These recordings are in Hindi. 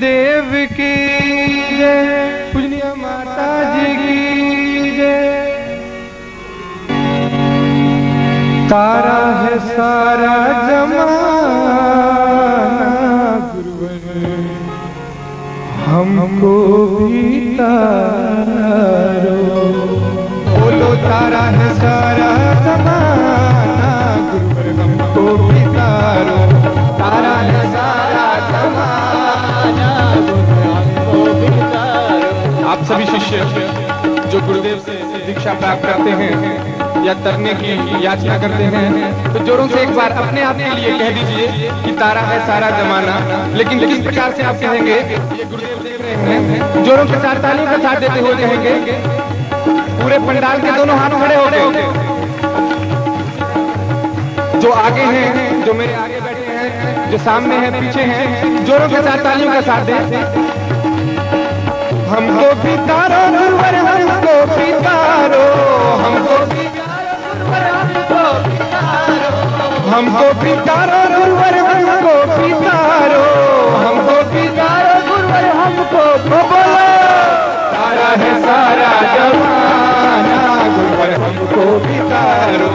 गुरुदेव की जय, पूजनीय माता जी की जय। तारा है सारा जमाना गुरुवर, हमको भी तारो। बोलो तारा है सारा जमाना गुरुवर, हमको भी तारो। तारा है सारा जमाना गुरुवर, हमको भी तारो। आप सभी शिष्य जो गुरुदेव से दीक्षा प्राप्त करते हैं या तरने की याचना करते हैं, तो जोरों से एक बार अपने आप के लिए कह दीजिए कि तारा है सारा जमाना। लेकिन किस प्रकार से आप कहेंगे, ये गुरुदेव देख रहे हैं, जोरों के साथ तालियों का साथ देते हुए कहेंगे। पूरे पंडाल के दोनों हाथ खड़े हो गए, जो आगे हैं, जो मेरे आगे बैठे हैं, जो सामने हैं, पीछे हैं, जोरों के साथ तालियों का साथ दें। हमको भी तारो गुरुवर, हमको भी तारो, हमको भी हमको भी तारो गुरुवर, हमको भी तारो, हमको भी तारो गुरुवर, हमको बोलो। तारा है सारा जमाना गुरुवर, हमको भी तारो।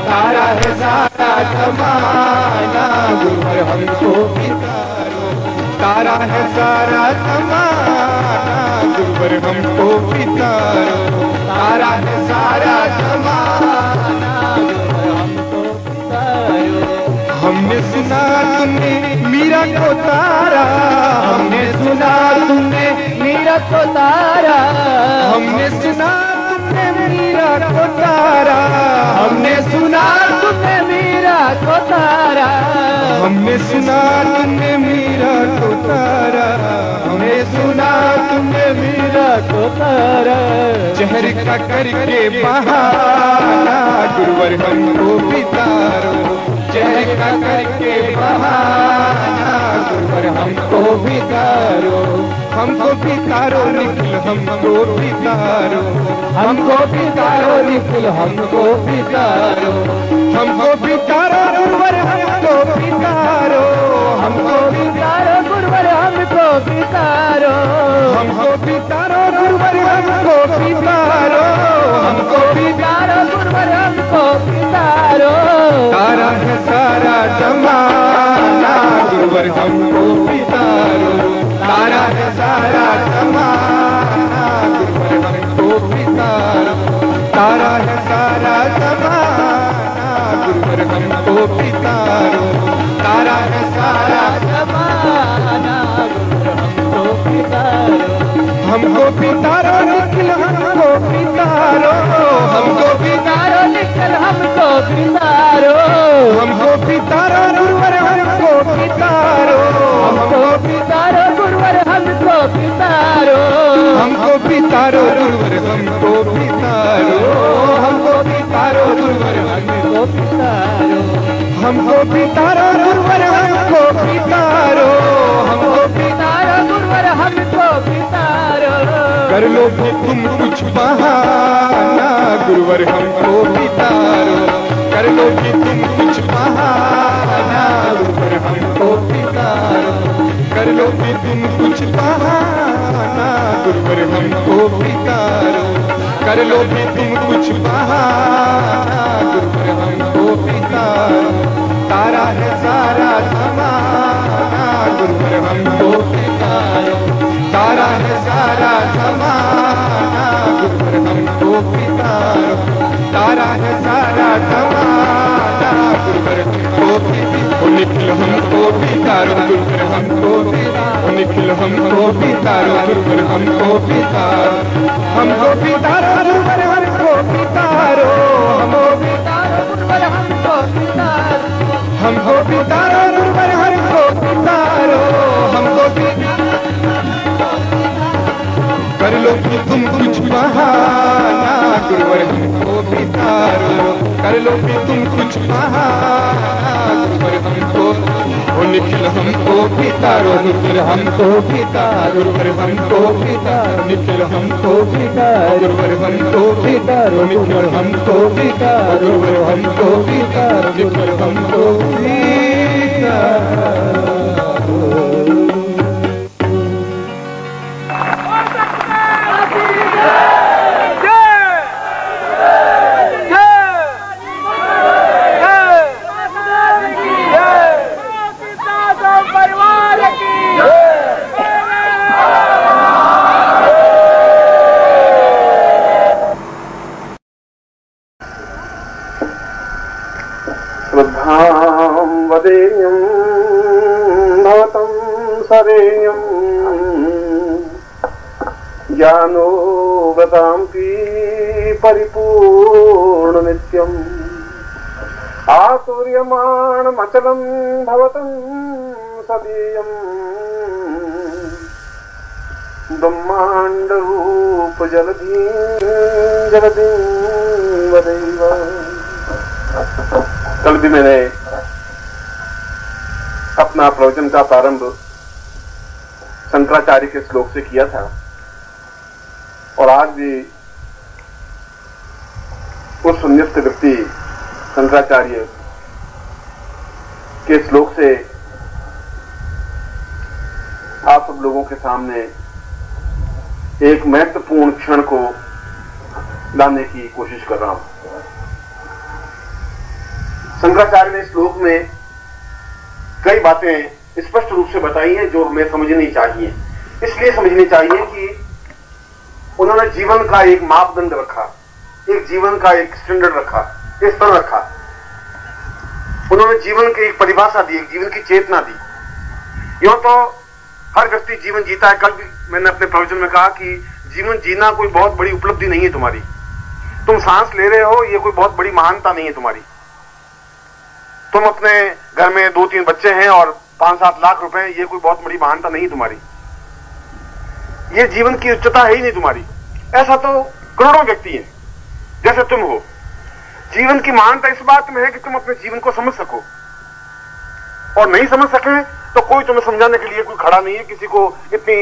तारा है सारा जमाना गुरुवर, हमको भी तारो। तारा है सारा जमाना गुरुवर, हमको भी तारो। तारा है सारा जमाना गुरुवर, हमको भी तारो। हमने सुना तुमने मीरा को तारा, हमने सुना तुमने मीरा को तारा, हमने सुना तुमने मीरा को तारा, हमने सुना तुमने मीरा को तारा, हमने सुना तुमने मीरा को तारा, हमने सुना तुमने मीरा को तारा। जहर का करके बहाना गुरुवर, हमको भी तारो। जहर का करके बहाना गुरुवर, हमको भी तारो। हमको भी तारो निकल, हमको भी तारो। हमको भी तारो निकल, हमको भी तारो। हमको भी तारो गुरुवर, हमको भी तारो। हमको भी तारो गुरुवर, हमको भी तारो। हमको भी तारो गुरुवर, हमको भी तारो। हमको भी तारो गुरुवर, हमको भी तारो। तारा है सारा जमाना गुरुवर, हमको भी तारो। तारा है सारा जमाना गुरुवर, हमको भी तारो। तारा है सारा जमाना गुरुवर, हमको भी तारो। तारा है सारा जमाना गुरुवर, हमको भी तारो। हमको भी तारो निकल, हमको भी तारो। हमको भी तारो निकल, हमको भी तारो। हमको भी तारो गुरुवर, हमको भी तारो। हमको भी तारो गुरुवर, हमको भी तारो। हमको भी तारो गुरुवर, हमको भी तारो। हमको भी तारो गुरुवर, हमको भी तारो। हमको भी तारो गुरुवर, हमको भी तारो। हमको भी तारो गुरुवर, हमको भी तारो। कर लो भी तुम कुछ बहाना गुरुवर, हमको भी तारो। कर लो भी तुम कुछ बहाना गुरुवर, हमको भी तारो। कर लो भी तुम कुछ बहाना गुरुवर, हमको भी तारो। कर लो भी तुम कुछ बहाना गुरुवर, हमको भी तारो। तारा है सारा जमाना गुरुवर, हमको भी तारो। तारा है सारा जमाना गुरुवर, हमको भी तारो। तारा है सारा जमाना गुरुवर, हमको भी तारो। निखिल हमको भी तारो गुरुवर, हमको भी तारो। निखिल हमको भी तारो गुरुवर, हमको भी तारो। हमको भी तारो गुरुवर, हमको भी तारो। हमको भी तारो गुरुवर, हमको भी तारो। हमको भी तारो गुरुवर, हमको भी तारो। हमको भी कर लो कि तुम कुछ बहाना गुरुवर, हमको भी तारो। कर लो कि तुम कुछ बहाना गुरुवर, हमको। ओ निखिल हमको भी तारो गुरुवर, हमको भी तारो। गुरुवर हमको भी तारो। निखिल हमको भी तारो गुरुवर, हमको भी तारो। निखिल हमको भी तारो गुरुवर, हमको भी तारो। निखिल हमको भी तारो। गम्यम् ज्ञानोऽवताम्पि परिपूर्ण नित्यम् आतुर्यमाणमचलं भवतं सदीयम् ब्रह्माण्डरूप जलधिं वदैव। कल भी मैंने अपना प्रवचन का प्रारंभ शंकराचार्य के श्लोक से किया था और आज भी उस सुन्यस्त व्यक्ति शंकराचार्य के श्लोक से आप सब लोगों के सामने एक महत्वपूर्ण क्षण को लाने की कोशिश कर रहा हूं। शंकराचार्य ने श्लोक में कई बातें स्पष्ट रूप से बताई हैं जो हमें समझनी चाहिए। इसलिए समझनी चाहिए कि उन्होंने जीवन का एक मापदंड रखा, एक जीवन का एक स्टैंडर्ड रखा, एक स्तर रखा। उन्होंने जीवन की एक परिभाषा दी, एक जीवन की चेतना दी। यूं तो हर व्यक्ति जीवन जीता है। कल भी मैंने अपने प्रवचन में कहा कि जीवन जीना कोई बहुत बड़ी उपलब्धि नहीं है तुम्हारी। तुम सांस ले रहे हो, ये कोई बहुत बड़ी महानता नहीं है तुम्हारी। तुम अपने घर में 2-3 बच्चे हैं और 5-7 लाख रुपए, ये कोई बहुत बड़ी महानता नहीं तुम्हारी। ये जीवन की उच्चता है ही नहीं तुम्हारी। ऐसा तो करोड़ों व्यक्ति हैं जैसे तुम हो। जीवन की महानता इस बात में है कि तुम अपने जीवन को समझ सको, और नहीं समझ सके तो कोई तुम्हें समझाने के लिए कोई खड़ा नहीं है। किसी को इतनी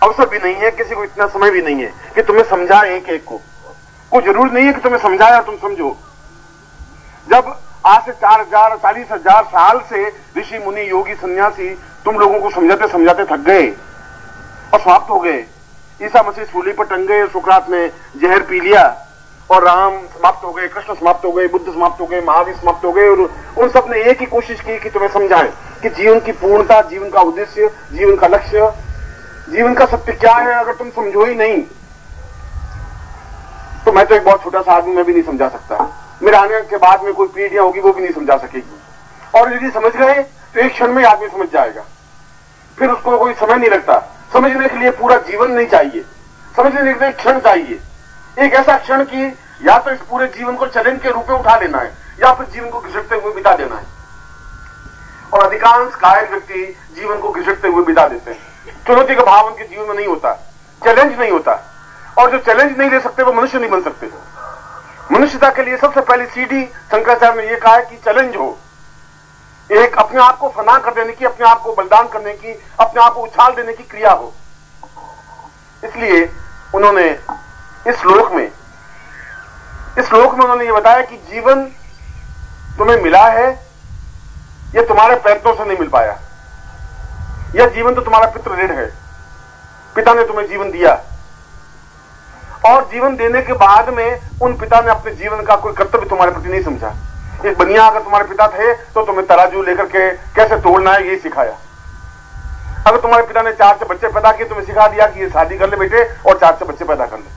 अवसर भी नहीं है, किसी को इतना समय भी नहीं है कि तुम्हें समझाए एक एक को। कोई जरूरी नहीं है कि तुम्हें समझाया तुम समझो। जब आज से 40,000 साल से ऋषि मुनि योगी सन्यासी तुम लोगों को समझाते समझाते थक गए और समाप्त हो गए। ईसा मसीह सूली पर टंग गए, सुकरात ने जहर पी लिया और राम समाप्त हो गए, कृष्ण समाप्त हो गए, बुद्ध समाप्त हो गए, महावीर समाप्त हो गए। और उन सब ने एक ही कोशिश की कि तुम्हें समझाएं कि जीवन की पूर्णता, जीवन का उद्देश्य, जीवन का लक्ष्य, जीवन का सत्य क्या है। अगर तुम समझो ही नहीं तो मैं तो एक बहुत छोटा सा आदमी, मैं भी नहीं समझा सकता। मेरे आने के बाद में कोई पीढ़ियां होगी वो भी नहीं समझा सकेगी। और यदि समझ गए तो एक क्षण में आदमी समझ जाएगा, फिर उसको कोई समय नहीं लगता। समझने के लिए पूरा जीवन नहीं चाहिए, समझने के लिए क्षण चाहिए। एक ऐसा क्षण की या तो इस पूरे जीवन को चैलेंज के रूप में उठा लेना है या फिर जीवन को घिसटते हुए बिता देना है। और अधिकांश कायर व्यक्ति जीवन को घिसटते हुए बिता देते हैं। चुनौती का भाव उनके जीवन में नहीं होता, चैलेंज नहीं होता। और जो चैलेंज नहीं ले सकते वो मनुष्य नहीं बन सकते। मनुष्यता के लिए सबसे पहली सीढ़ी शंकराचार्य ने यह कहा है कि चैलेंज हो, एक अपने आप को फना कर देने की, अपने आप को बलिदान करने की, अपने आप को उछाल देने की क्रिया हो। इसलिए उन्होंने इस श्लोक में उन्होंने ये बताया कि जीवन तुम्हें मिला है, यह तुम्हारे प्रयत्नों से नहीं मिल पाया। यह जीवन तो तुम्हारा पितृ ऋण है। पिता ने तुम्हें जीवन दिया और जीवन देने के बाद में उन पिता ने अपने जीवन का कोई कर्तव्य तुम्हारे प्रति नहीं समझा। एक बनिया अगर तुम्हारे पिता थे तो तुम्हें तराजू लेकर के कैसे तोड़ना है यही सिखाया। अगर तुम्हारे पिता ने 4 से बच्चे पैदा किए, तुम्हें सिखा दिया कि ये शादी कर ले बेटे और 4 से बच्चे पैदा कर ले।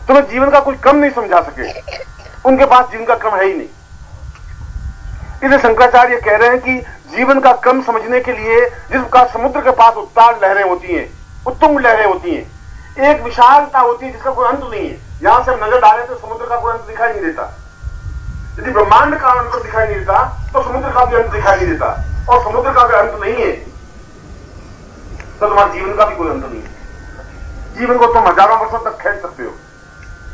तुम्हें जीवन का कोई क्रम नहीं समझा सके, उनके पास जीवन का क्रम है ही नहीं। इसलिए शंकराचार्य कह रहे हैं कि जीवन का क्रम समझने के लिए जिसका समुद्र के पास उत्ताल लहरें होती हैं, उत्तुंग लहरें होती हैं, एक विशालता होती है जिसका कोई अंत नहीं है। यहां से हम नजर डालें तो समुद्र का कोई अंत दिखाई नहीं देता। यदि ब्रह्मांड का अंत दिखाई नहीं देता तो समुद्र का भी अंत दिखाई नहीं देता, और समुद्र का भी अंत नहीं है तो तुम्हारे जीवन का भी कोई अंत नहीं है। जीवन को तुम हजारों वर्षों तक खेल सकते हो।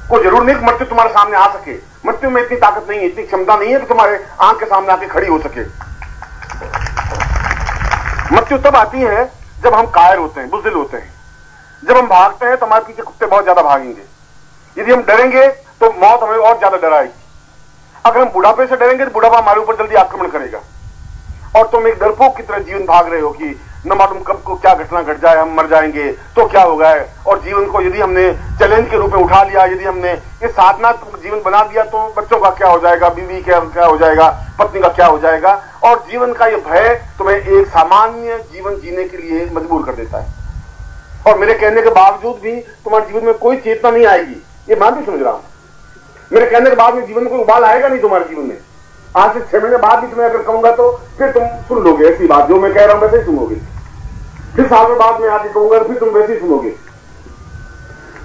कोई जरूर नहीं कि मृत्यु तुम्हारे सामने आ सके। मृत्यु में इतनी ताकत नहीं है, इतनी क्षमता नहीं है कि तुम्हारे आंख के सामने आके खड़ी हो सके। मृत्यु तब आती है जब हम कायर होते हैं, बुज़दिल होते हैं। जब हम भागते हैं तो हमारे पीछे कुत्ते बहुत ज्यादा भागेंगे। यदि हम डरेंगे तो मौत हमें और ज्यादा डराएगी। अगर हम बुढ़ापे से डरेंगे तो बुढ़ापा हमारे ऊपर जल्दी आक्रमण करेगा। और तुम एक डरपोक की तरह जीवन भाग रहे हो कि न मालूम कब को क्या घटना घट जाए, हम मर जाएंगे तो क्या होगा। और जीवन को यदि हमने चैलेंज के रूप में उठा लिया, यदि हमने इस साधनात्मक जीवन बना दिया तो बच्चों का क्या हो जाएगा, बीवी क्या हो जाएगा, पत्नी का क्या हो जाएगा। और जीवन का यह भय तुम्हें एक सामान्य जीवन जीने के लिए मजबूर कर देता है। और मेरे कहने के बावजूद भी तुम्हारे जीवन में कोई चेतना नहीं आएगी, ये मैं भी समझ रहा हूं। मेरे कहने के बाद में जीवन में कोई उबाल आएगा नहीं तुम्हारे जीवन में। आज से 6 महीने बाद भी तुम्हें अगर कहूंगा तो फिर तुम सुन लोगे ऐसी बात, जो मैं कह रहा हूं वैसे ही सुनोगे। फिर सालों बाद में आके कहूंगा, फिर तुम वैसे ही सुनोगे।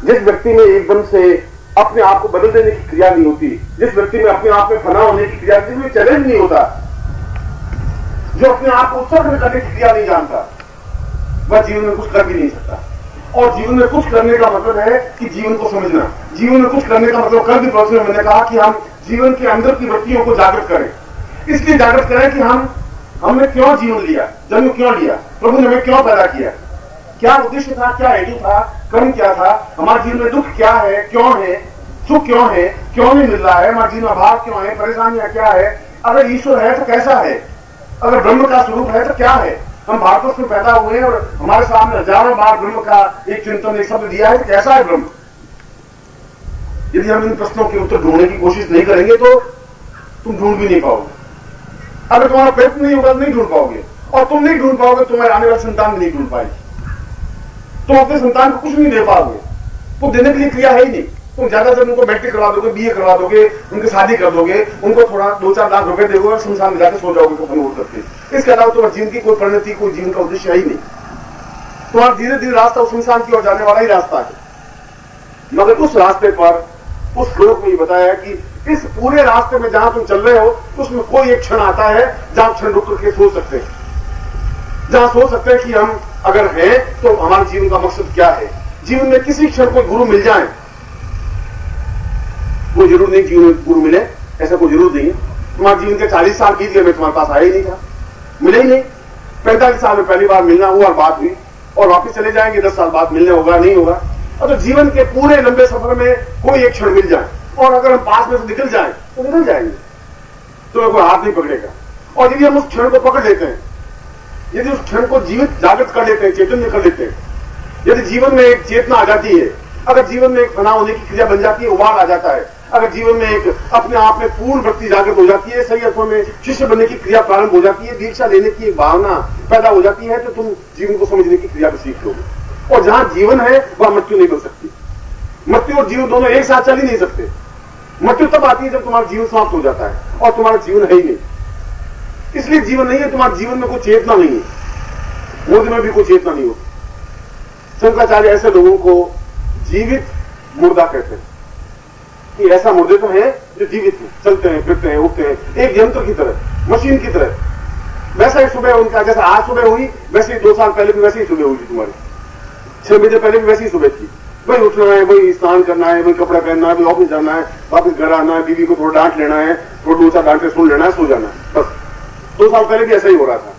जिस व्यक्ति में एकदम से अपने आप को बदल देने की क्रिया नहीं होती, जिस व्यक्ति में अपने आप में फना होने की क्रिया, जिसमें चैलेंज नहीं होता, जो अपने आप को उत्सर्ग करने की क्रिया नहीं जानता, वह जीवन में कुछ कर भी नहीं सकता। और जीवन में कुछ करने का मतलब है कि जीवन को समझना। जीवन में कुछ करने का मतलब कल भी प्रश्न में मैंने कहा कि हम जीवन के अंदर की वृत्तियों को जागृत करें। इसलिए जागृत करें कि हमने क्यों जीवन लिया, जन्म क्यों लिया, प्रभु ने हमें क्यों पैदा किया, क्या उद्देश्य था, क्या हेतु था, कर्म क्या था, हमारे जीवन में दुख क्या है, क्यों है, सुख क्यों है, क्यों नहीं मिल रहा है, हमारे जीवन में अभाव क्यों है, परेशानियां क्या है, अगर ईश्वर है तो कैसा है, अगर ब्रह्म का स्वरूप है तो क्या है। हम भारतवर्ष में पैदा हुए हैं और हमारे सामने हजारों बार ब्रह्म का एक चिंतन, एक शब्द दिया है, तो कैसा है ब्रह्म। यदि हम इन प्रश्नों के उत्तर ढूंढने की कोशिश नहीं करेंगे तो तुम ढूंढ भी नहीं पाओगे। अगर तुम्हारा प्रयत्न नहीं होगा नहीं ढूंढ पाओगे, और तुम नहीं ढूंढ पाओगे तुम्हारे आने वाली संतान भी नहीं ढूंढ पाएगी। तुम अपने संतान को कुछ नहीं दे पाओगे, तो देने के लिए क्रिया है ही नहीं। तुम ज्यादा से उनको मैट्रिक करवा दोगे, बीए करवा दोगे, उनकी शादी कर दोगे, उनको थोड़ा 2-4 लाख रुपए दोगे और संसार में जाकर सो जाओगे कफन ओढ़ करके। इसके अलावा तुम्हारे जीवन की कोई परिणति, कोई जीवन का उद्देश्य है ही नहीं। तुम्हारा धीरे धीरे रास्ता उस संसार की ओर जाने वाला ही रास्ता है। मगर उस रास्ते पर उस श्लोक में ये बताया कि इस पूरे रास्ते में जहां तुम चल रहे हो उसमें कोई एक क्षण आता है जहां क्षण रुक करके सोच सकते हैं, जहां सोच सकते हैं कि हम अगर हैं तो हमारे जीवन का मकसद क्या है। जीवन में किसी क्षण कोई गुरु मिल जाए, कोई जरूर नहीं जीवन में गुरु मिले, ऐसा कोई जरूर नहीं है। तुम्हारे जीवन के 40 साल बीत गए, मैं तुम्हारे पास आया ही नहीं था, मिले ही नहीं। 45 साल में पहली बार मिलना हुआ और बात हुई, और वापिस चले जाएंगे, 10 साल बाद मिलने होगा नहीं होगा। और तो जीवन के पूरे लंबे सफर में कोई एक क्षण मिल जाए और अगर हम पास में से निकल जाए तो निकल जाएंगे, तो कोई हाथ नहीं पकड़ेगा। और यदि हम उस क्षण को पकड़ लेते हैं, यदि उस क्षण को जीवित जागृत कर लेते हैं, चैतन्य कर लेते हैं, यदि जीवन में एक चेतना आ जाती है, अगर जीवन में एक फना होने की क्रिया बन जाती है, उबाल आ जाता है, अगर जीवन में एक अपने आप में पूर्ण वृत्ति जागृत हो जाती है, सही अर्थों में शिष्य बनने की क्रिया प्रारंभ हो जाती है, दीक्षा लेने की एक भावना पैदा हो जाती है, तो तुम जीवन को समझने की क्रिया को सीख लोगे। और जहां जीवन है वहां मृत्यु नहीं बन सकती। मृत्यु और जीवन दोनों एक साथ चल ही नहीं सकते। मृत्यु तब आती है जब तुम्हारा जीवन समाप्त हो जाता है और तुम्हारा जीवन है ही नहीं। इसलिए जीवन नहीं है, तुम्हारे जीवन में कोई चेतना नहीं है, मुर्दे में भी कोई चेतना नहीं होती। शंकराचार्य ऐसे लोगों को जीवित मुर्दा कहते हैं कि ऐसा मुर्दे तो है जो जीवित है, चलते हैं, फिरते हैं, उठते हैं, एक यंत्र की तरह, मशीन की तरह। वैसा ही सुबह उनका, जैसा आज सुबह हुई वैसे ही 2 साल पहले भी वैसे ही सुबह हुई थी, तुम्हारी 6 बजे पहले भी वैसी ही सुबह थी। वही उठना है, वही स्नान करना है, वही कपड़ा पहनना है, वही ऑफिस जाना है, वापस घर आना है, बीवी को थोड़ा डांट लेना है, थोड़ा 2-4 डांटे सुन लेना है, सो जाना है, बस। 2 साल पहले भी ऐसा ही हो रहा था,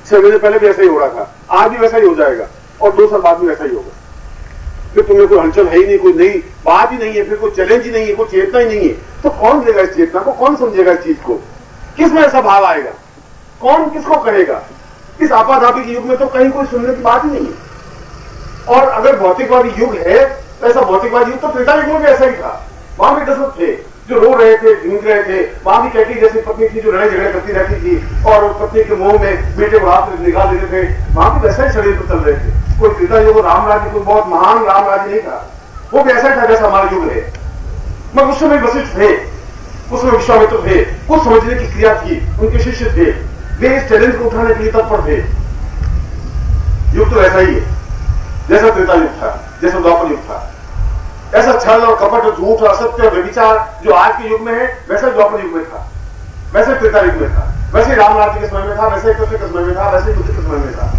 6 महीने पहले भी ऐसा ही हो रहा था, आज भी वैसा ही हो जाएगा और 2 साल बाद भी वैसा ही होगा। फिर तुम्हें कोई हलचल है ही नहीं, कोई नई बात ही नहीं है, फिर कोई चैलेंज ही नहीं है, कोई चेतना ही नहीं है। तो कौन लेगा इस चेतना को, कौन समझेगा इस चीज को, किस में ऐसा भाव आएगा, कौन किसको कहेगा। इस आपाधापी के युग में तो कहीं कोई सुनने की बात ही नहीं है। और अगर भौतिकवादी युग है तो ऐसा भौतिकवादी युग तो त्रेता युग में भी ऐसा ही था। वहां भी दशरथ थे जो रो रहे थे, ढूंढ रहे थे। वहां भी कैटी जैसी पत्नी थी जो लड़ाई झगड़े करती रहती थी और पत्नी के मुंह में बेटे को हाथ में निकाल देते थे। वहां भी वैसा ही षड्यंत्र चल रहे थे। कोई त्रेता युग राम राज्य कोई बहुत महान राम राज्य नहीं था, वो भी ऐसा था जैसा हमारा युग है। मगर उस समय वशिष्ठ थे, उस समय विश्वामित्र थे, कुछ समझने की क्रिया थी, उनके शिष्य थे, वे इस चैलेंज को उठाने के लिए तत्पर थे। युग तो ऐसा ही है जैसा त्रेता युग था, जैसा द्वापर युग था। ऐसा छल और कपट और झूठ और असत्य और व्यभिचार जो आज के युग में है वैसा द्वापर युग में था, वैसे त्रेता युग में था, वैसे राम राज्य के समय में था, वैसे कृष्ण के समय में था, वैसे बुद्ध के समय में था।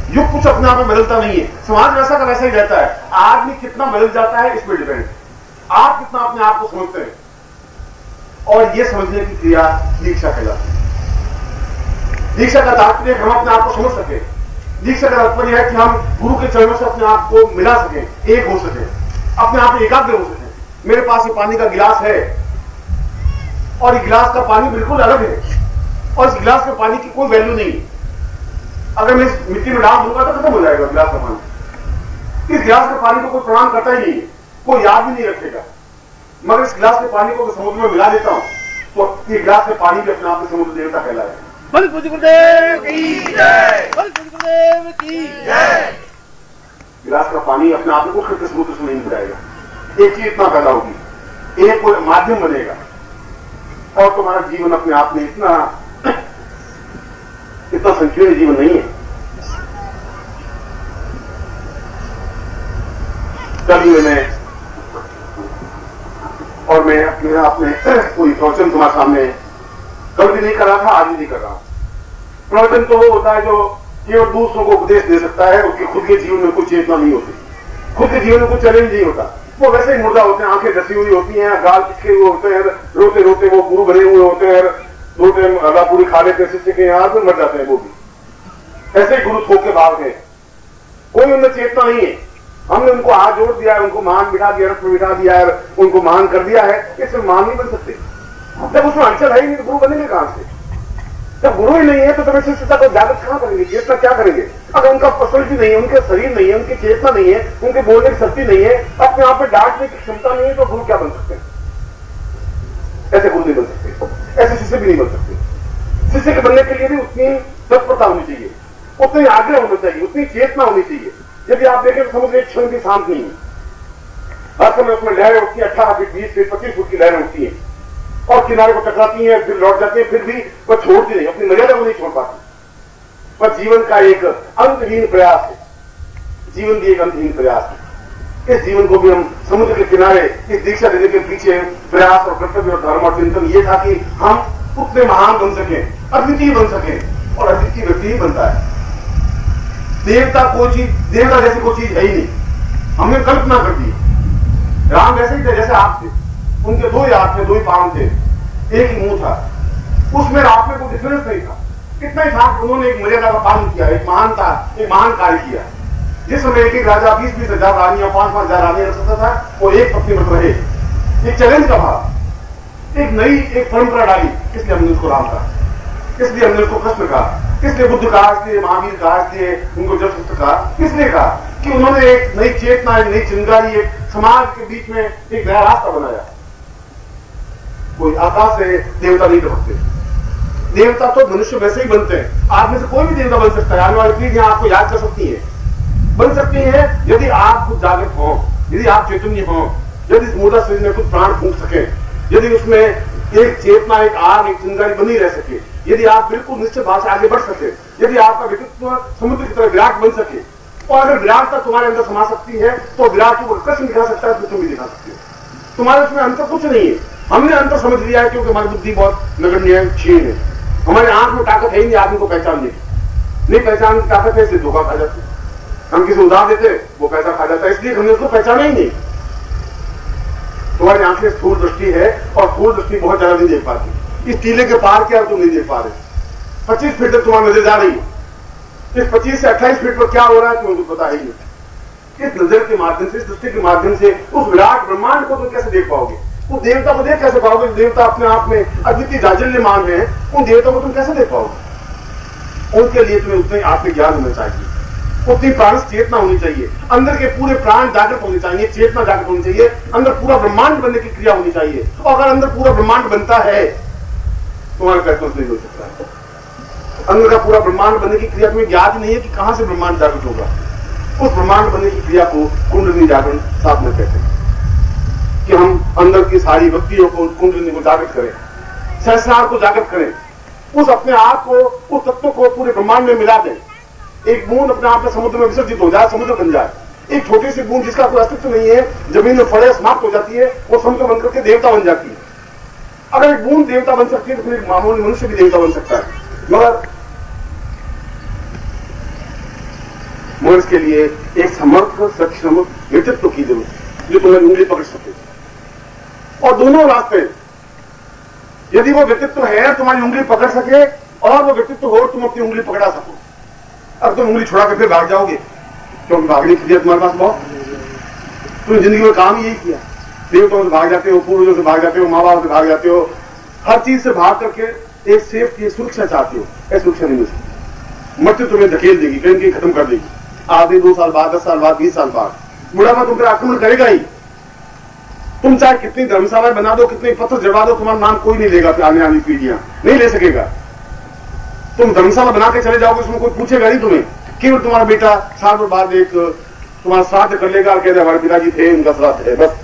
युग कुछ अपने आप में बदलता नहीं है, समाज वैसा का वैसा ही रहता है। आदमी कितना बदल जाता है इस पर डिपेंड है, आप कितना अपने आप को समझते हैं। और ये समझने की क्रिया दीक्षा कहलाती है। दीक्षा का तात्पर्य हम अपने आप को समझ सके। दीक्षा का तात्पर्य है कि हम गुरु के चरणों से अपने आप को मिला सके, एक हो सके, अपने आप में एकाग्र हो सके। मेरे पास ये पानी का गिलास है और ये गिलास का पानी बिल्कुल अलग है और इस गिलास के पानी की कोई वैल्यू नहीं है। अगर मैं इस मिट्टी में डाल दूंगा तो खत्म हो जाएगा गिलास का पानी। इस गिलास के पानी को कोई प्रणाम करता ही नहीं है, कोई याद भी नहीं रखेगा। मगर इस गिलास के पानी को समुद्र में मिला देता हूं तो ये गिलास के पानी भी अपने आप में समुद्र देवता कहलाएगा। बोल पूज्य गुरुदेव की जय, बोल पूज्य गुरुदेव की जय। गिलास का पानी अपने आप में उठ समुद्र से नहीं मिलाएगा, एक चीज इतना पैदा होगी, एक कोई माध्यम बनेगा और तुम्हारा जीवन अपने आप में इतना संकीर्ण जीवन नहीं है। कल में और मैं अपने आप में कोई प्रवचन तुम्हारे सामने कल भी नहीं कर रहा था, आज भी नहीं कर रहा हूं। प्रवचन तो वो होता है जो केवल दूसरों को उपदेश दे सकता है, उसकी खुद के जीवन में कोई चेतना नहीं होती, खुद के जीवन में कोई चैलेंज नहीं होता। वो वैसे ही मुर्दा होते हैं, आंखें डसी हुई होती हैं, गाल पिछके हुए होते हैं, रोते रोते वो गुरु बने हुए होते हैं, 2 टाइम हला पूरी खा लेते हैं शिष्य के यहाँ पे मर जाते हैं वो भी। ऐसे ही गुरु थोक के भाग गए, कोई उनमें चेतना नहीं है। हमने उनको हाथ जोड़ दिया है, उनको महान बिठा दिया, रथ में बिठा दिया है, उनको महान कर दिया है, इससे महान नहीं बन सकते। जब उसमें अड़चन है ही नहीं तो गुरु बनेंगे कहां से? जब गुरु ही नहीं है तो तब शिष्यता को जागृत कहां करेंगे, चेतना क्या करेंगे? अगर उनका पर्सनलिटी नहीं है, उनके शरीर नहीं है, उनकी चेतना नहीं है, उनके बोलने की शक्ति नहीं है, अपने आप में डांटने की क्षमता नहीं है, तो गुरु क्या बन सकते हैं? ऐसे गुरु नहीं बन सकते, ऐसे शिष्य भी नहीं बन सकते। शिष्य के बनने के लिए भी उतनी तत्परता होनी चाहिए, उतनी आग्रह होना चाहिए, उतनी चेतना होनी चाहिए। यदि आप देखें तो समुद्र एक क्षण भी शांत नहीं है, हर समय उसमें लहरें उठती है, 18 फीट 20 फीट 25 फुट की लहरें उठती हैं और किनारे को टकराती हैं, फिर लौट जाती है, फिर भी वह छोड़ती नहीं, अपनी मर्यादा को नहीं छोड़ पाती। पर जीवन का एक अंतहीन प्रयास है, जीवन भी एक अंतहीन प्रयास है। इस जीवन को भी हम समुद्र के किनारे इस दीक्षा देने के पीछे प्रयास और कर्तव्य और धर्म और चिंतन ये था कि हम उतने महान बन सकें, अद्वितीय बन सकें, और अद्वितीय व्यक्ति ही बनता है। देवता कोई चीज, देवता जैसी कोई चीज है ही नहीं, हमने कल्पना कर दी। राम वैसे ही थे जैसे आप थे, उनके 2 ही हाथ थे, 2 ही पांव थे, एक ही मुंह था, उसमें आप में कोई डिफरेंस नहीं था। इतना ही था उन्होंने एक मर्यादा का पालन किया, एक महान कार्य किया। जिस समय एक राजा 20-20 हजार रानियां 5-5 हजार रानियां रख सकता था, वो एक पत्नी मत रहे। एक चैलेंज का भाव, एक नई एक परंपरा डाली। इसलिए हमने उसको राम कहा, इसलिए हमने उसको कृष्ण कहा, इसलिए बुद्ध कहा, इसलिए महावीर कहा, इसलिए उनको जगत कहा। इसलिए कहा कि उन्होंने एक नई चेतना, एक नई चिंगारी, एक समाज के बीच में एक नया रास्ता बनाया। कोई आकाश से देवता नहीं टपकते, देवता तो मनुष्य वैसे ही बनते हैं। आप में से कोई भी देवता बन सकता है, आने वाली पीढ़ियां आपको याद कर सकती है, बन सकती है यदि आप खुद जागृत हो, यदि आप चैतन्य हो, यदि इस मुर्दा शरीर में कुछ प्राण फूंक सके, यदि उसमें एक चेतना, एक आग, एक चिंगारी बनी रह सके, यदि आप बिल्कुल निश्चित भाव से आगे बढ़ सके, यदि आपका व्यक्तित्व समुद्र की तरह विराट बन सके, और अगर विराटता तुम्हारे अंदर समा सकती है तो विराट को कृष्ण दिखा सकता है तो तुम भी दिखा सकते हो। तुम्हारे उसमें अंतर कुछ नहीं है। हमने अंतर समझ लिया है क्योंकि हमारी बुद्धि बहुत नगण्य है, क्षीण है, हमारे आंख में ताकत है ही नहीं आदमी को पहचानने की। नहीं पहचान की ताकत है, इसलिए धोखा खा जाते। हम किसी उधार देते वो पैसा खा जाता है, इसलिए हमने उसको पहचाना ही नहीं। तुम्हारी आंखें स्थूल दृष्टि है और स्थूल दृष्टि बहुत ज्यादा नहीं देख पाती। इस टीले के पार क्या तुम नहीं देख पा रहे। 25 फीट तक तुम्हारी नजर जा रही है, इस 25 से 28 फीट पर क्या हो रहा है तुम्हें तो पता ही नहीं। इस नजर के माध्यम से, इस दृष्टि के माध्यम से उस विराट ब्रह्मांड को तुम कैसे देख पाओगे? उस देवता को देख कैसे पाओगे? देवता अपने आप में अद्वितीय जाजल्यमान है, उन देवता को तुम कैसे देख पाओगे? उनके लिए तुम्हें उतने आत्मज्ञान होना चाहिए, उतनी प्राण चेतना होनी चाहिए, अंदर के पूरे प्राण जागृत होने चाहिए, चेतना जागृत होनी चाहिए, अंदर पूरा ब्रह्मांड बनने की क्रिया होनी चाहिए। और अगर अंदर पूरा ब्रह्मांड बनता है तुम्हारे प्रयत्न नहीं हो सकता है। अंदर का पूरा ब्रह्मांड बनने की क्रिया तुम्हें याद नहीं है कि कहां से ब्रह्मांड जागृत होगा। उस ब्रह्मांड बनने की क्रिया को कुंडलिनी जागरण साथ में कहते हैं कि हम अंदर की सारी वृत्तियों को, कुंडलिनी को जागृत करें, सहस्रार को जागृत करें, उस अपने आप को, उस तत्व को पूरे ब्रह्मांड में मिला दें। एक बूंद अपने आप में समुद्र में विसर्जित हो जाए, समुद्र बन जाए। एक छोटी सी बूंद जिसका कोई अस्तित्व नहीं है, जमीन में फड़े समाप्त हो जाती है, वो समुद्र बनकर के देवता बन जाती है। अगर एक बूंद देवता बन सकती है तो फिर एक मामूली मनुष्य भी देवता बन सकता है। मगर इसके लिए एक समर्थ सक्षम व्यक्तित्व की जरूरत है जो तुम्हें उंगली पकड़ सके। और दोनों रास्ते, यदि वो व्यक्तित्व है तुम्हारी उंगली पकड़ सके और वो व्यक्तित्व हो तुम अपनी उंगली पकड़ा सको। अब तुम उंगली छुड़ा के फिर भाग जाओगे क्योंकि भागने की तुम्हारे पास बहुत, तुमने जिंदगी में काम यही किया। देवताओं से भाग जाते हो, पूर्वजों से भाग जाते हो, माँ बाप से भाग जाते हो, हर चीज से भाग करके एक सेफ्टी, एक सुरक्षा चाहते हो। ऐसी सुरक्षा नहीं मिल सकती। मृत्यु तुम्हें धकेल देगी, कहीं कहीं खत्म कर देगी। आधे 2 साल बाद, 10 साल बाद, 20 साल बाद बुढ़ापा तुम पर आक्रमण करेगा ही। तुम चाहे कितनी धर्मशाला बना दो, कितने पत्र जड़वा दो, तुम्हारा नाम कोई नहीं लेगा। आने वाली पीढ़ियां नहीं ले सकेगा। तुम धर्मशाला बना के चले जाओगे, उसमें कोई पूछेगा नहीं तुम्हें। केवल तुम्हारा बेटा साल भर बाद एक तुम्हारा श्राद्ध कर लेगा और कहते हमारे पिताजी थे, उनका श्राद्ध है, बस।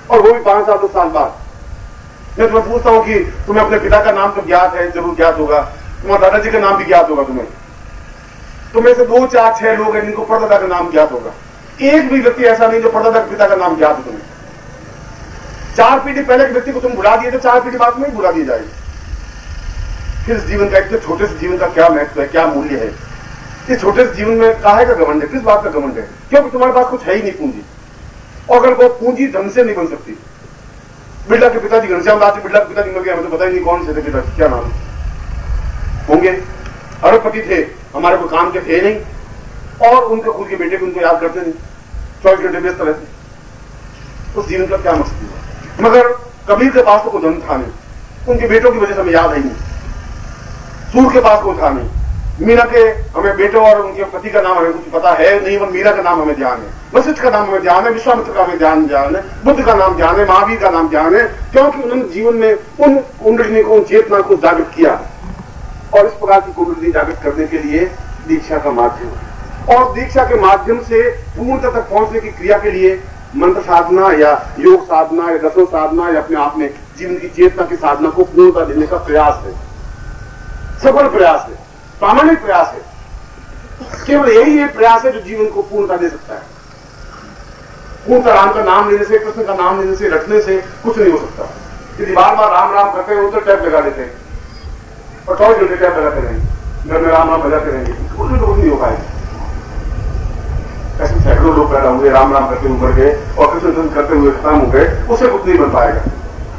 और वो भी 5 साल 10 साल बाद। मैं तुम्हें पूछता हूं कि तुम्हें अपने पिता का नाम तो ज्ञात है, जरूर ज्ञात होगा, तुम्हारे दादाजी का नाम भी ज्ञात होगा तुम्हें। तुम्हें से 2, 4, 6 लोग हैं जिनको परदादा का नाम ज्ञात होगा। एक भी व्यक्ति ऐसा नहीं जो परदादा पिता का नाम याद हो तुम्हें। 4 पीढ़ी पहले के व्यक्ति को तुम भुला दिए तो 4 पीढ़ी बाद में ही भुला दिए जाएगी। फिर इस जीवन का, इतने छोटे से जीवन का क्या महत्व है, क्या मूल्य है? इस छोटे से जीवन में काहे का घमंड है, किस बात का घमंड है? क्योंकि तुम्हारे पास कुछ है ही नहीं पूंजी, और अगर वो पूंजी ढंग से नहीं बन सकती। बिरला के पिताजी घनश्याम दास बिरला के पिताजी मर गए, हमें तो पता ही नहीं कौन से थे पिताजी, क्या नाम होंगे। अरबपति थे, हमारे को काम के थे नहीं, और उनके खुद के बेटे को उनको याद करते नहीं, 24 घंटे व्यस्त रहते। उस जीवन का क्या मकसद हुआ? मगर कबीर के पास तो कोई धन था नहीं, उनके बेटों की वजह से हमें याद है नहीं। सूर के पास कोई था नहीं, मीरा के हमें बेटों और उनके पति का नाम हमें कुछ पता है नहीं, और मीरा का नाम हमें ध्यान है, वशिष्ठ का नाम हमें ध्यान है, विश्वामित्र का हमें ध्यान है, बुद्ध का नाम ध्यान है, महावीर का नाम ध्यान है, क्योंकि उन्होंने जीवन में उन कुंडलिनी को, उन चेतना को जागृत किया। और इस प्रकार की कुंडलिनी जागृत करने के लिए दीक्षा का माध्यम है, और दीक्षा के माध्यम से पूर्णता तक पहुंचने की क्रिया के लिए मंत्र साधना या योग साधना या दसों साधना या अपने आप में जीवन की चेतना की साधना को पूर्णता देने का प्रयास है, सफल प्रयास है, प्रामाणिक प्रयास है। केवल यही एक प्रयास है जो जीवन को पूर्णता दे सकता है। पूर्णता राम का नाम लेने से, कृष्ण का नाम लेने से, रटने से कुछ नहीं हो सकता। यदि बार बार राम राम करते हैं तो टैप लगा देते हैं और 24 घंटे टैप लगाते रहेंगे, घर में राम राम बजाते रहेंगे, उसमें तो कुछ नहीं हो पाएगा। ऐसे सैकड़ों लोग पैदा हुए, राम राम करते हुए बढ़ गए और कृष्ण कृष्ण करते हुए खत्म हो गए, उससे कुछ नहीं बन पाएगा।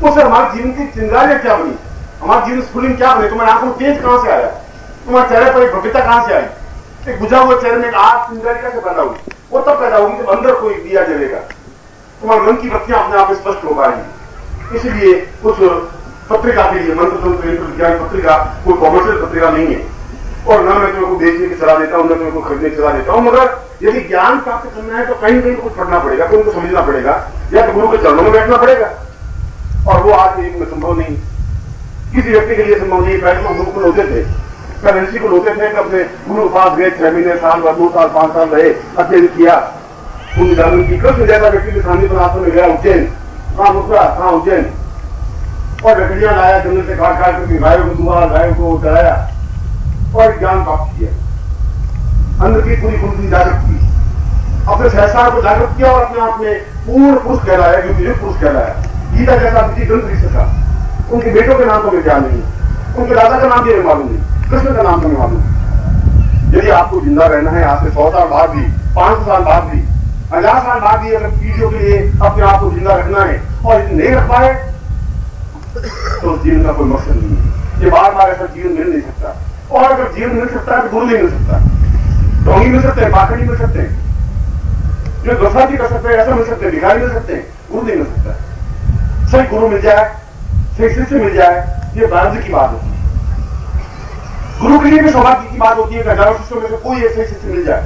उससे हमारे जीवन की चिंगारियां क्या बनी, हमारे जीवन स्फुलिंग क्या बने, तुम्हारी आंखों में तेज कहां से आया, तुम्हारे चेहरे पर एक भव्यता कहां से आई, एक बुझा हुआ चेहरे में एक आग चिंगारी कैसे पैदा हुई? वो तब पैदा होगी जब अंदर कोई दिया जलेगा, तुम्हारे मन की बत्तियां अपने आप स्पष्ट हो पाएंगी। इसलिए उस पत्रिका के लिए, मंत्र तंत्र विज्ञान पत्रिका कोई कॉमर्शियल पत्रिका नहीं है, और न मैं तुम्हें को बेचने की सलाह देता हूं, न तुम्हें को खरीदने की सलाह देता हूं। मगर यदि ज्ञान प्राप्त करना है तो कहीं कहीं कुछ पढ़ना पड़ेगा, कोई उनको समझना पड़ेगा, या तो गुरु के चरणों में बैठना पड़ेगा, और वो आज एक में संभव नहीं, किसी व्यक्ति के लिए संभव नहीं। पहले तो गुरुकुल होते थे, पहले ऋषिकुल होते थे, अपने गुरु के पास गए, 6 महीने, साल भर, 2 साल, 5 साल रहे, अध्ययन किया, उन जानन की। कृष्ण जैसा व्यक्ति के सामने पर आश्रम में गया, उज्जैन, कहाँ मथुरा, कहाँ उज्जैन, और लकड़ियां लाया, जंगल से काट काट करके गायों को दुआ, गायों को चढ़ाया और ज्ञान प्राप्त किया, अंदर की पूरी कुंडली जागृत की, अपने सहसार को जागृत किया और अपने आप में पूर्ण पुरुष कहलाया, जो युग पुरुष कहलाया। गीता जैसा विधि ग्रंथ लिख सका। उनके बेटों के नाम तो मुझे ध्यान नहीं, उनके दादा का नाम भी हमें मालूम नहीं, कृष्ण का नाम तो हमें मालूम नहीं। यदि आपको जिंदा रहना है आज से 100 साल बाद भी, 500 साल बाद भी, 1000 साल बाद भी, अगर पीढ़ियों के लिए अपने आप को जिंदा रखना है और यदि नहीं रख पाए तो जीवन का कोई मकसद नहीं है। ये बार बार ऐसा जीवन मिल नहीं सकता, और अगर जीवन मिल सकता है तो गुरु नहीं मिल सकता, ढोंगी मिल सकते हैं, पाखंडी मिल सकते हैं, जो दोषार्थी कर सकते हैं ऐसा मिल सकते हैं, भिखारी मिल सकते हैं, गुरु नहीं मिल सकता। सही गुरु मिल जाए, सही शिष्य मिल जाए, ये भाग्य की बात होती है। गुरु के लिए भी सौभाग्य की बात होती है कि हजारों शिष्यों में से कोई एक सही शिष्य मिल जाए।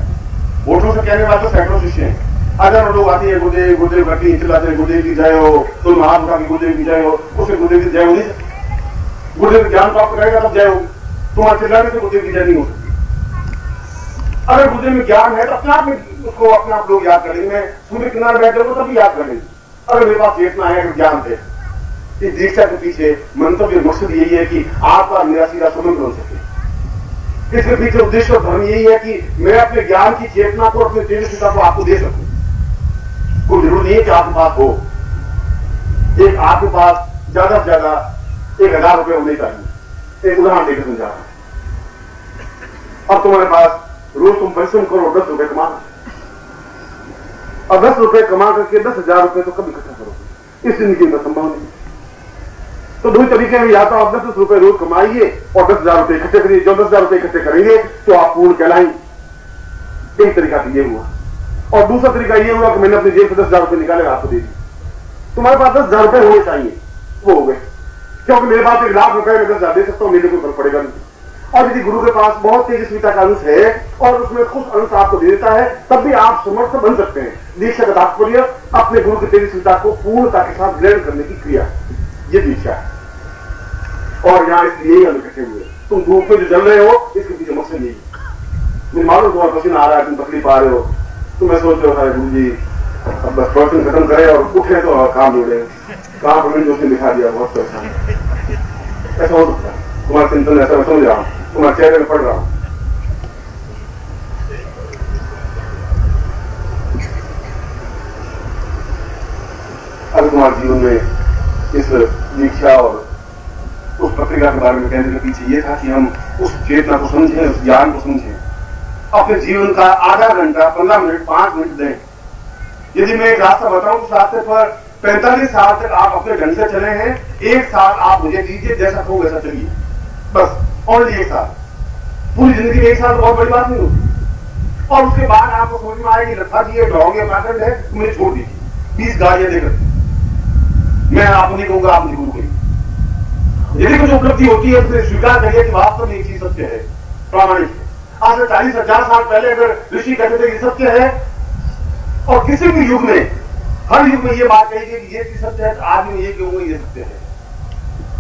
वोटों से कहने वाले तो सैकड़ों शिष्य हैं, हजारों लोग आते हैं, गुरुदेव गुरुदेव करके चिल्लाते हैं, गुरुदेव की जय हो, तुम हाथ उठा के गुरुदेव की जय हो, उसे गुरुदेव की जय हो नहीं सकती। गुरुदेव ज्ञान प्राप्त करेगा तब जय होगी, तुम्हारे चिल्लाने से गुरुदेव की जय नहीं हो सकती। अगर गुरुदेव में ज्ञान है तो अपने आप में उसको अपने आप लोग याद करेंगे। मैं सूर्य किनारे बैठ जाऊंगा तभी याद करेंगे। अगर मेरे पास चेतना है, अगर ज्ञान है, इस दीक्षा के पीछे मंतव्य मकसद यही है कि आपका मेरा सीधा संबंध बन सके। इसके पीछे उद्देश्य और धर्म यही है कि मैं अपने ज्ञान की चेतना को, अपने तेजस्विता को आपको दे सकूं। कोई जरूर नहीं है कि आपके पास हो, एक आपके पास ज्यादा से ज्यादा 1000 रुपए होने चाहिए। एक उदाहरण देकर समझा रहा हूं। अब तुम्हारे पास रोज तुम परिश्रम करो, 10 रुपए कमाना, और 10 रुपए कमा करके 10,000 रुपए तो कभी इकट्ठा करोगे, इस जिंदगी में संभव नहीं। तो 2 तरीके में, या तो आप 10 रुपए रोज कमाइए और 10,000 रुपए इकट्ठे करिए। जो 10,000 रुपए इकट्ठे करेंगे तो आप पूर्ण कहलाएंगे। एक तरीका तो ये हुआ, और दूसरा तरीका ये हुआ कि मैंने अपनी जेब से 10,000 रुपए निकाले आपको दे दिए। तुम्हारे पास 10,000 रुपए होने चाहिए, वो हो गए, क्योंकि मेरे पास 1,00,000 रुपए में 10,000 दे सकता हूं, मेरे को फर्क पड़ेगा नहीं। और यदि गुरु के पास बहुत तेजस्विता का अंश है और उसमें कुछ अंश आपको दे देता है, तब भी आप समर्थ बन सकते हैं। दीक्षा का तात्पर्य अपने गुरु की तेजस्विता को पूर्णता के साथ ग्रहण करने की क्रिया, ये दीक्षा है। और यहाँ इसलिए हम इकट्ठे हुए, तुम धूप में जो जल रहे हो इसके पीछे मकसद यही। मुझे मालूम तुम्हारा पसीना आ रहा है, तुम तकलीफ आ रहे हो, तुम मैं सोच रहे हो गुरु जी अब बस पर्सन खत्म करे और उठे तो काम मिले, काम पर मैंने उसने दिखा दिया, बहुत परेशान। ऐसा हो सकता है, तुम्हारा चिंतन ऐसा मैं समझ रहा हूँ, तुम्हारे चेहरे में पढ़ रहा हूँ। तुम्हारे जीवन में इस दीक्षा और उस पत्रिका के बारे में कहने के पीछे ये था कि हम उस चेतना को समझें, उस ज्ञान को समझें, अपने जीवन का आधा घंटा, 15 मिनट, 5 मिनट दें। यदि मैं एक रास्ता बताऊं, उस रास्ते पर 45 साल तक आप अपने ढंग से चले हैं, 1 साल आप मुझे दीजिए, जैसा कहूं वैसा चलिए, बस ओनली 1 साल। पूरी जिंदगी में 1 साल तो बहुत बड़ी बात नहीं होती। और उसके बाद आपको समझ में आएगी लता जी ये ढोंग पाखंड है, मुझे छोड़ दीजिए, 20 गाड़ियां देकर मैं आपको नहीं कहूंगा, आप नहीं कहूंगे। यदि कुछ उपलब्धि होती है तो स्वीकार करिए कि वास्तव में ये चीज सत्य है, प्रामाणिक है। आज से 40,000 साल पहले अगर ऋषि कहते थे कि सत्य है, और किसी भी युग में, हर युग में ये बात कही गई कि ये चीज सत्य है, तो आज मैं ये कहूंगा ये सत्य है,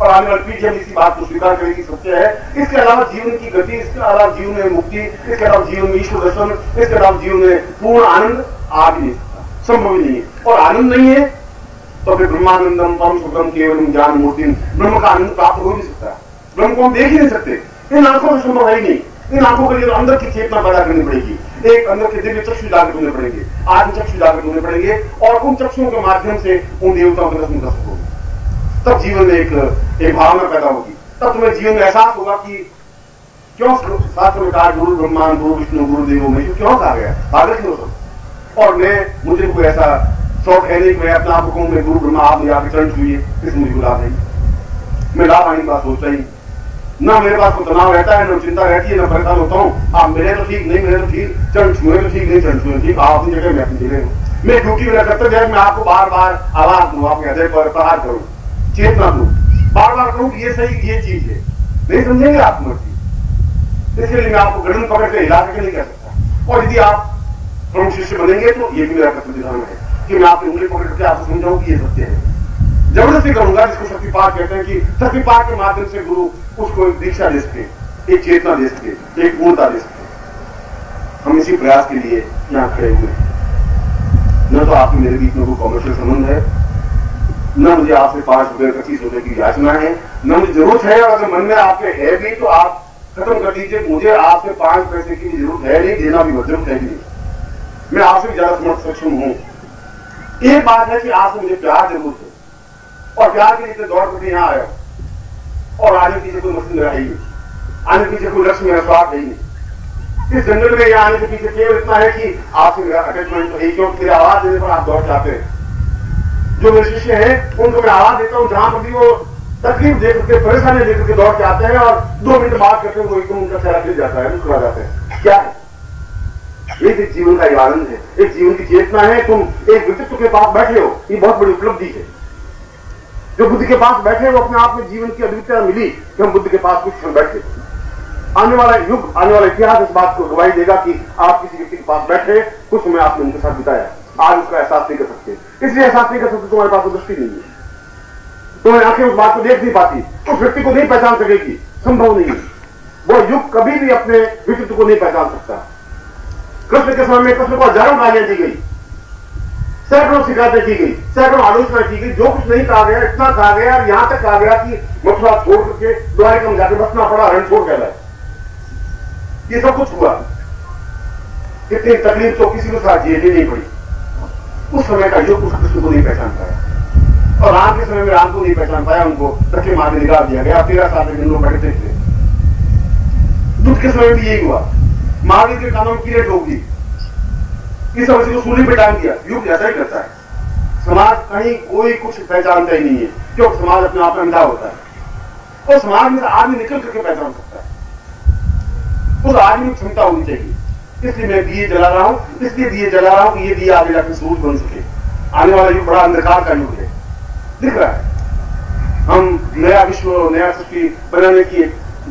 और आने वाली पीढ़ी हम इसी बात को स्वीकार करेगी सत्य है। इसके अलावा जीवन की गति, इसके अलावा जीवन में मुक्ति, इसके अलावा जीवन में ईश्वर दर्शन, इसके अलावा जीवन में पूर्ण आनंद आ भी नहीं सकता, संभव ही नहीं है। और आनंद नहीं है तो फिर ब्रह्मानंदम परम सुखम केवलम ज्ञान मूर्ति, ब्रह्म का आनंद प्राप्त हो नहीं सकता। ब्रह्म को हम देख ही नहीं सकते, इन आंखों में संभव है ही नहीं। इन आंखों के लिए अंदर की चेतना पैदा करनी पड़ेगी, एक अंदर के दिव्य चक्षु जागृत होने पड़ेंगे, आत्म चक्षु जागृत होने पड़ेंगे, और उन चक्षुओं के माध्यम से उन देवताओं के दर्शन कर सकोगे। तब जीवन में एक भावना पैदा होगी, तब तुम्हें जीवन में एहसास होगा कि क्यों शास्त्र में कहा गुरु ब्रह्मा गुरु विष्णु गुरु देवो में, क्यों कहा गया, पागल क्यों सब। और मुझे कोई ऐसा शौक है नहीं कि मैं अपने आप को कहूं मैं गुरु ब्रह्मा, आप मुझे आके चरण छुइए, किस मुझे गुलाब नहीं। मैं लाभ आने की बात सोचता ही ना, मेरे पास कोई तनाव रहता है, न चिंता रहती है, न परेशान होता हूँ। आप मिले तो ठीक, नहीं मिले तो ठीक, चरण छुए तो ठीक, नहीं चरण छुए ठीक, आप अपनी जगह मैं अपनी जगह हूँ। मैं ड्यूटी मेरा कर्तव्य है, मैं आपको बार बार आवाज दूं, आपके हृदय पर प्रहार करूं, चेतना दूं, बार बार कहूं कि ये सही, ये चीज है। नहीं समझेंगे आप मर्जी, इसके लिए मैं आपको गर्दन पकड़ के हिला के नहीं कह सकता। और यदि आप प्रमुख शिष्य बनेंगे तो ये भी मेरा कर्तव्य विधान है कि मैं आपकी उंगली पकड़ के आपको समझाऊं कि ये सत्य है। जबरदस्ती करूंगा, जिसको शक्तिपात कहते हैं कि शक्तिपात के माध्यम से गुरु उसको एक दीक्षा दे सके, एक चेतना दे सके, एक पूर्णता दे सके। हम इसी प्रयास के लिए यहाँ खड़े हुए हैं। न तो आपके मेरे बीच में कोई कॉमर्शियल संबंध है, न मुझे आपसे 5 रुपए 25 रुपए की याचना है, न मुझे जरूरत है। और अगर मन में आपके है भी तो आप खत्म कर दीजिए, मुझे आपसे 5 पैसे की जरूरत है नहीं, देना भी जरूरत है नहीं। मैं आपसे ज्यादा समर्थ सक्षम हूं। एक बात है कि आपसे मुझे प्यार जरूर है, और प्यार के लिए दौड़ करके यहाँ आया, और आने पीछे कोई मशीन रहा ही नहीं, आने पीछे कोई लक्ष्य मेरा स्वार्थ है ही नहीं। इस जंगल में यहाँ आने के पीछे केवल इतना है कि आपसे मेरा अटैचमेंट तो है, क्योंकि मेरी आवाज देने पर आप दौड़ जाते हैं। जो मेरे शिष्य हैं उनको मैं आवाज देता हूँ, जहां पर भी वो तकलीफ देख करके, परेशानी देख करके दौड़ के आते हैं, और 2 मिनट बात करते हैं वो एकदम उनका चेहरा खिल जाता है, मुस्कुरा जाते हैं। क्या है ये? एक जीवन का एक आनंद है, एक जीवन की चेतना है। तुम एक व्यक्तित्व के पास बैठे हो, ये बहुत बड़ी उपलब्धि है। जो बुद्ध के पास बैठे वो अपने आप में जीवन की अद्वितीयता मिली कि हम बुद्ध के पास कुछ क्षण बैठे। आने वाला युग, आने वाला इतिहास इस बात को गवाही देगा कि आप किसी व्यक्ति के पास बैठे, कुछ समय आपने उनके साथ बिताया, आज उसका एहसास नहीं कर सकते। इसलिए एहसास नहीं कर सकते, तुम्हारे पास दृष्टि नहीं है, तुम्हारी आंखें उस बात को देख नहीं पाती, उस व्यक्ति को नहीं पहचान सकेगी, संभव नहीं है। वो युग कभी भी अपने व्यक्तित्व को नहीं पहचान सकता। कृष्ण के समय में कृष्ण को हजारों गालियां दी गई, सैकड़ों शिकायतें की गई, सैकड़ों आलोचना की गई, जो कुछ नहीं कहा गया, इतना कहा गया, यहां तक कहा गया कि मथुरा छोड़ करके द्वारिका में जाकर बसना पड़ा, रण छोड़ कहलाए। ये सब कुछ हुआ, इतनी तकलीफ तो किसी को साथ झेलनी नहीं पड़ी। उस समय का युग उस कृष्ण को नहीं पहचान पाया, और राम के समय में राम को नहीं पहचान पाया, उनको धक्के मार के निकाल दिया गया। 13 साल तक लोग बैठे थे। बुद्ध के समय भी यही हुआ, महावीर के कानों में कीड़े ठोक दी, इस वजह को सूली पे टांग दिया। युग ऐसा ही करता है, समाज कहीं कोई कुछ पहचानता ही नहीं है, क्योंकि समाज अपने आप में अंधा होता है। और समाज में आदमी निकल करके पहचान सकता है, उस आदमी की क्षमता होनी चाहिए। इसलिए मैं दिए जला रहा हूं, इसलिए दिए जला रहा हूं कि ये दिए आगे जाकर सूरज बन सके। आने वाला युग बड़ा अंधकार का युग है, दिख रहा है। हम नया विश्व, नया सृष्टि बनाने की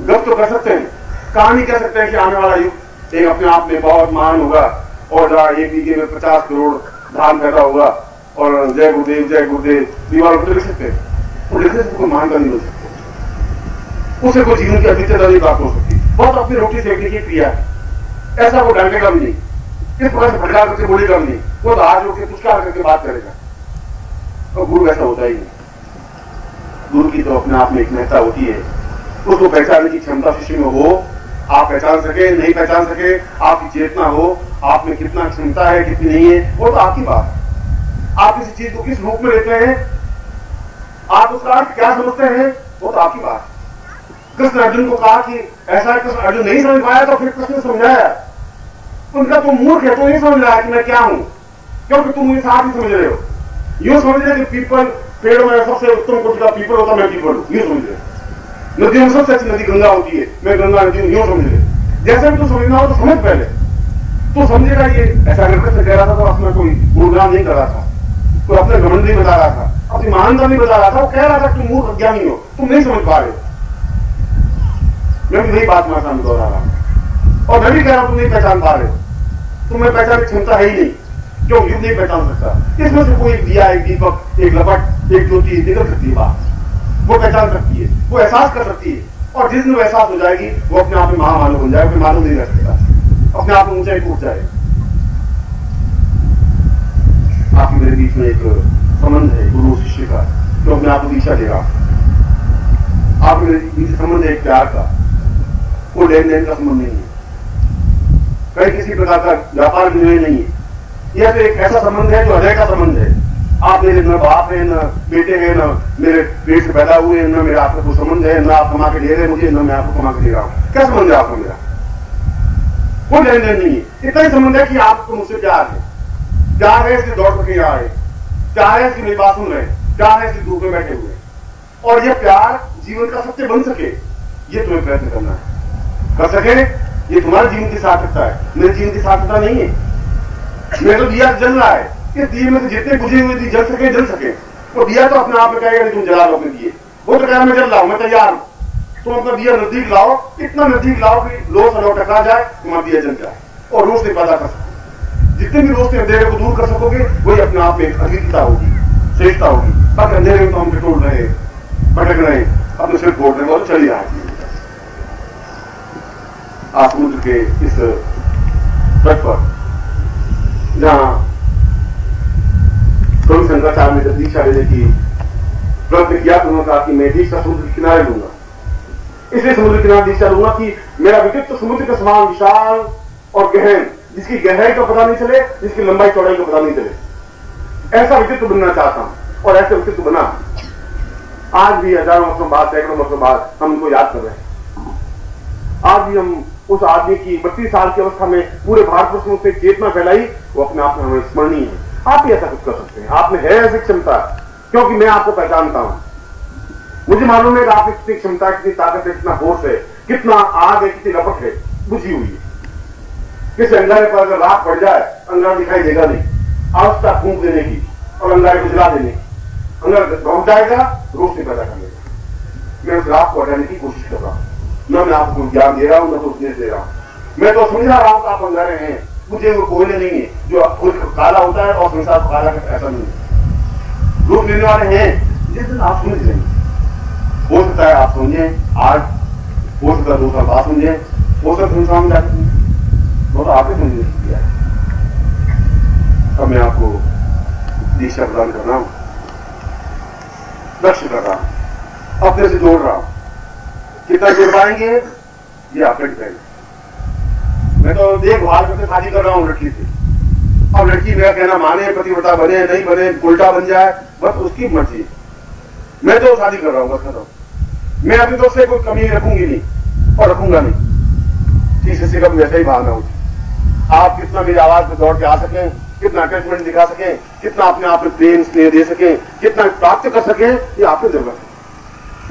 गप तो कर सकते हैं, कहानी कह सकते हैं कि आने वाला युग एक अपने आप में बहुत महान होगा, और जहाँ एक बीघे में 50 करोड़ धान पैदा होगा, और जय गुरुदेव दीवारों पर लिख सकते हैं। तो लिखने से कोई महानता नहीं हो सकती, उसे कोई जीवन की अद्वितीयता नहीं प्राप्त हो सकती। बहुत अपनी रोटी सेकने की क्रिया है, ऐसा वो डांटेगा भी नहीं, इस प्रकार से भटका करके बोलेगा भी नहीं, वो तो आज लोग पुचकार करके बात करेगा। तो गुरु ऐसा होता ही नहीं। गुरु की तो अपने आप में एक महत्ता होती है, उसको पहचानने की क्षमता शिष्य में हो। आप पहचान सके नहीं पहचान सके, आपकी चेतना हो, आप में कितना क्षमता है कितनी नहीं है, वो तो आपकी बात है। आप किसी चीज को किस रूप में लेते हैं आप उसका अर्थ क्या समझते हैं वो तो आपकी बात। कृष्ण अर्जुन को कहा कि ऐसा है, कृष्ण अर्जुन नहीं समझ पाया तो फिर कृष्ण ने समझाया। उनका तुम मूर्ख है, तो नहीं समझ रहा है कि मैं क्या हूं, क्योंकि तुम मुझे साथ ही समझ रहे हो। यूं समझ रहे कि पीपल पेड़ में सबसे उत्तम कोटि का पीपल होता, मैं पीपल हूं, यूं समझ रहे। नदी में सबसे अच्छी नदी गंगा होती है, मैं गंगा नदी हूं, यूं समझ रहे। जैसे भी तू समझना हो तो समझ पहले, तो समझेगा ये ऐसा अगर कृष्ण कह रहा था तो अपना कोई गुणगान नहीं कर रहा था, कोई अपने घमंड नहीं बता रहा था, अपनी महानता नहीं बता रहा था। वो कह रहा था तुम मूर्ख अज्ञानी हो, तुम नहीं समझ पा रहे हो। मैं भी यही बात मैं सामने दोहरा रहा हूं, और मैं भी कह रहा हूं तुम नहीं पहचान पा रहे हो, तुम्हें पहचान की क्षमता है ही नहीं, क्यों युद्ध नहीं पहचान सकता। इसमें से कोई दिया, एक दीपक, एक लपट, एक ज्योति निकल सकती है बात, वो पहचान सकती है, वो एहसास कर सकती है। और जिस दिन वो एहसास हो जाएगी वो अपने आप में महामानव बन जाएगा, मानव नहीं रह सकता, अपने आप में ऊंचाई टूट जाए। आपकी मेरे बीच में एक संबंध है गुरु शिष्य का, जो अपने आप को दीक्षा दे रहा हूं। आप मेरे बीच संबंध है एक प्यार का, वो लेन देन का संबंध नहीं है, कहीं किसी प्रकार का व्यापार विनिमय नहीं है। यह तो एक ऐसा संबंध है जो हृदय का संबंध है। आप मेरे न बाप है, न बेटे हैं, न मेरे पेट से पैदा हुए, न मेरे आपका कोई संबंध है, न आप कमा के दे रहे मुझे, न मैं आपको कमा के दे रहा हूं। क्या संबंध है आपका मेरा? कोई लेन देन नहीं है। इतना ही संबंध है कि आपको मुझसे प्यार है, प्यार है इसलिए दौड़ सके आ रहे, प्यार है इसलिए मेरी बात सुन रहे, प्यार है इसलिए धूप में बैठे हुए। और यह प्यार जीवन का सत्य बन सके, ये तुम्हें प्रयत्न करना है। कर सके, ये तुम्हारे जीवन की सार्थकता है, मेरे जीवन की सार्थकता नहीं है। मेरा तो दिया जल रहा है, इस दिए में से जितने बुझे हुए जल सके जल सके। वो दिया तो अपने आप में कहेगा नहीं तुम जला लो अपने दिए, वो तो कह रहा मैं जल रहा हूं, मैं तैयार हूं। तुम अपना दिया नजदीक लाओ, इतना नजदीक लाओ कि लो से लो टकरा जाए, तुम्हारा दिया जल जाए और रोशनी पैदा कर सको। जितने भी रोशनी अंधेरे को दूर कर सकोगे वही अपने आप में अद्वितीयता होगी, श्रेष्ठता होगी। बाकी अंधेरे में तो हम टटोल रहे, भटक रहे, अपने सिर फोड़ रहे, वो चल ही रहा है। आप समुद्र के इस तट पर जहां प्रभु शंकराचार्य ने जब दीक्षा लेने की प्रयत्न किया तो उन्होंने कहा कि मैं दीक्षा समुद्र के किनारे लूंगा, इसलिए समुद्र किनारे दीक्षा लूंगा कि मेरा व्यक्तित्व तो समुद्र के समान विशाल और गहन, जिसकी गहराई का पता नहीं चले, जिसकी लंबाई चौड़ाई का पता नहीं चले, ऐसा व्यक्तित्व बनना चाहता हूं। और ऐसे व्यक्तित्व बना। आज भी हजारों वर्षों बाद, सैकड़ों वर्षों बाद हम उनको याद कर रहे हैं। आज भी हम उस आदमी की 32 साल की अवस्था में पूरे भारतवर्ष में उसने चेतना फैलाई, वो अपने आप में हमें स्मरणीय है। आप ही ऐसा कुछ कर सकते हैं, आप में है ऐसी क्षमता, क्योंकि मैं आपको पहचानता हूं। मुझे मालूम है कि आप में कितनी क्षमता, कितनी ताकत है, कितना होश है, कितना आग है, कितनी लपट है, बुझी हुई है। किस अंगारे पर अगर राख पड़ जाए, अंगारा दिखाई देगा नहीं, आवश्यकता फूंक देने की और अंगारे को जला देने की, अंगारा घूम जाएगा, रोशनी पैदा कर लेगा। मैं उस राख को हटाने की कोशिश कर रहा हूं, न मैं आपको ज्ञान दे रहा हूं, न तो उपदेश दे रहा हूं। मैं तो समझा रहा हूं कि आप अंगारे हैं, मुझे वो कोयले नहीं है जो खुद काला होता है और संसार को काला करता, ऐसा नहीं है। रूप लेने वाले हैं जिस दिन आप समझ लेंगे। हो सकता है आप समझे आज, हो सकता है 2 साल बाद समझे, हो सकता है संसार में जाकर वो तो आपने समझने किया है। अब मैं आपको दीक्षा प्रदान कर रहा हूं, लक्ष्य कर रहा हूं, अपने से जोड़ रहा हूं। कितना जोड़ पाएंगे ये आपका डिपेंड है। मैं तो देखभाल करके शादी कर रहा हूं लड़की से, अब लड़की मेरा कहना माने, पतिव्रता बने नहीं बने, उल्टा बन जाए, बस उसकी मर्जी। मैं तो शादी कर रहा हूं, बस कर रहा हूं। मैं अपनी तरफ से कोई कमी रखूंगी नहीं और रखूंगा नहीं। तीसरे से कभी वैसा ही भावना होगी। आप कितना मेरी आवाज पे दौड़ के आ सकें, कितना अटैचमेंट दिखा सकें, कितना अपने आप में प्रेम स्नेह दे सकें, कितना प्राप्त कर सकें, ये आपकी जरूरत है।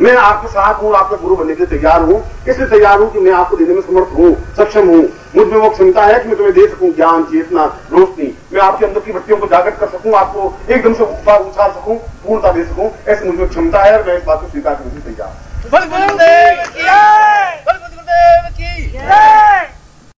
मैं आपके साथ हूं, आपका गुरु बनने के लिए तैयार हूं, इसलिए तैयार हूं कि मैं आपको देने में समर्थ हूं, सक्षम हूं। मुझ में वो क्षमता है कि मैं तुम्हें दे सकूं ज्ञान, चेतना, रोशनी। मैं आपके अंदर की बत्तियों को जागृत कर सकूं, आपको एकदम से ऊपर उछाल सकूं, पूर्णता दे सकूं, ऐसी मुझ में क्षमता है और मैं इस बात को स्वीकार करने के लिए तैयार हूं।